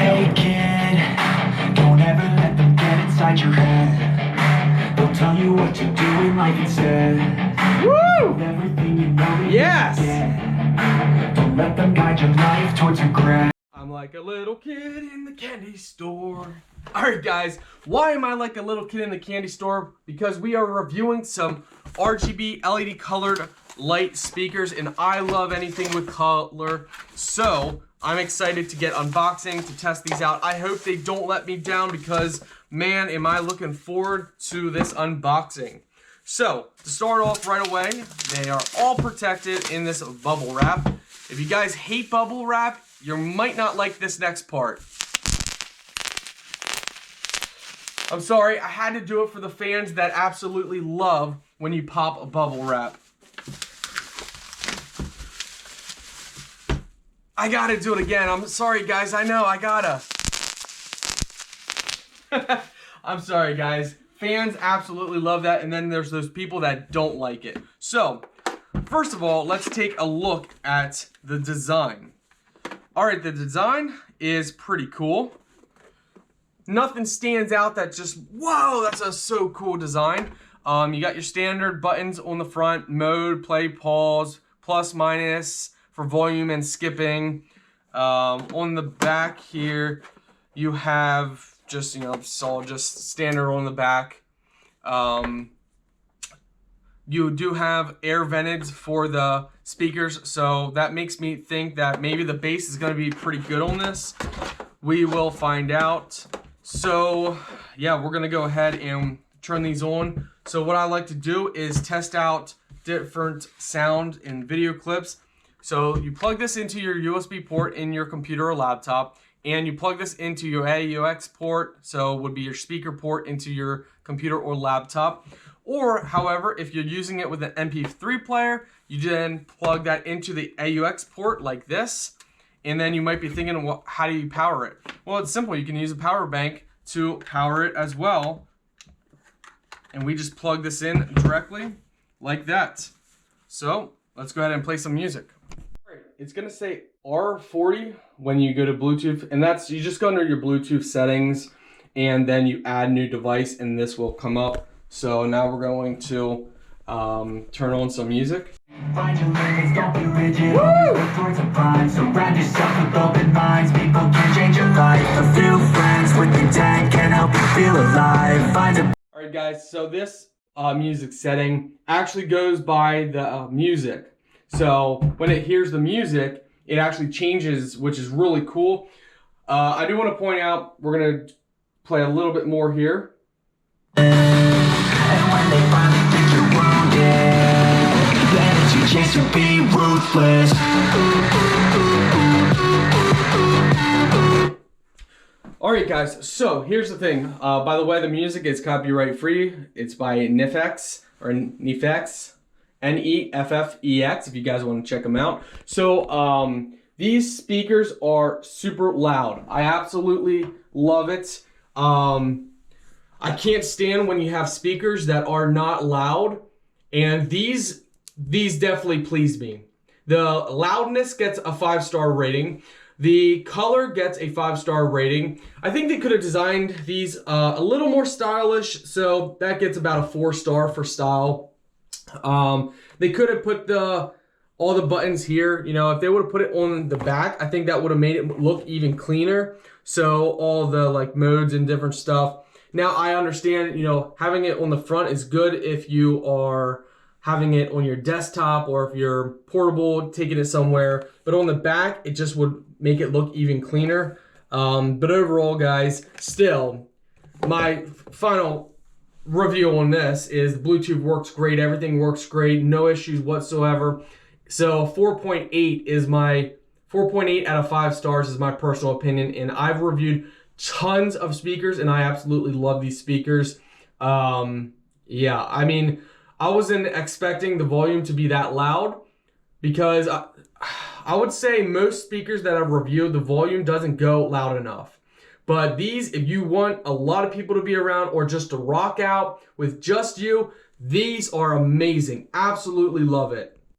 Hey kid, don't ever let them get inside your head. They'll tell you what to do in life instead. Woo! Everything you know. Yes! Don't let them guide your life towards regret. I'm like a little kid in the candy store. Alright guys, why am I like a little kid in the candy store? Because we are reviewing some RGB LED colored light speakers, and I love anything with color. So I'm excited to get unboxing, to test these out. I hope they don't let me down because, man, am I looking forward to this unboxing. So, to start off right away, they are all protected in this bubble wrap. If you guys hate bubble wrap, you might not like this next part. I'm sorry, I had to do it for the fans that absolutely love when you pop a bubble wrap. I gotta do it again. I'm sorry, guys. I know, I gotta. I'm sorry, guys. Fans absolutely love that, and then there's those people that don't like it. So, first of all, let's take a look at the design. Alright, the design is pretty cool. Nothing stands out that just, whoa, that's a so cool design. You got your standard buttons on the front, mode, play, pause, plus, minus, for volume and skipping. On the back here, you have just, it's all just standard on the back. You do have air vented for the speakers, so that makes me think that maybe the bass is going to be pretty good on this. We will find out. So, yeah, we're going to go ahead and turn these on. So what I like to do is test out different sound and video clips. So you plug this into your USB port in your computer or laptop, and you plug this into your AUX port, so it would be your speaker port into your computer or laptop. Or, however, if you're using it with an MP3 player, you then plug that into the AUX port like this, and then you might be thinking, well, how do you power it? Well, it's simple. You can use a power bank to power it as well, and we just plug this in directly like that. So let's go ahead and play some music. All right, it's gonna say R40 when you go to Bluetooth, and that's, you just go under your Bluetooth settings and then you add new device and this will come up. So now we're going to turn on some music. Find your limits, don't be rigid. Always work towards a prime. Surround yourself with open minds. People can change your life. A few friends with intent can help you feel alive. Find a... Alright guys, so this music setting actually goes by the music. So when it hears the music, it actually changes, which is really cool. I do want to point out, we're going to play a little bit more here. And when they finally think you're wounded, then it's your chance to be ruthless. Alright guys, so here's the thing. By the way, the music is copyright free. It's by Neffex, or Neffex, Neffex, if you guys want to check them out. So these speakers are super loud. I absolutely love it. I can't stand when you have speakers that are not loud, and these definitely please me. The loudness gets a 5-star rating. The color gets a 5-star rating. I think they could have designed these a little more stylish, so that gets about a 4-star for style. They could have put all the buttons here. If they would have put it on the back, I think that would have made it look even cleaner. So all the like modes and different stuff. Now I understand, having it on the front is good if you are having it on your desktop or if you're portable, taking it somewhere. But on the back, it just would make it look even cleaner. But overall, guys, still, my final review on this is Bluetooth works great. Everything works great. No issues whatsoever. So 4.8 is my 4.8 out of 5 stars is my personal opinion, and I've reviewed tons of speakers and I absolutely love these speakers. Yeah, I mean, I wasn't expecting the volume to be that loud because I would say most speakers that I've reviewed, the volume doesn't go loud enough. But these, if you want a lot of people to be around or just to rock out with just you, these are amazing. Absolutely love it.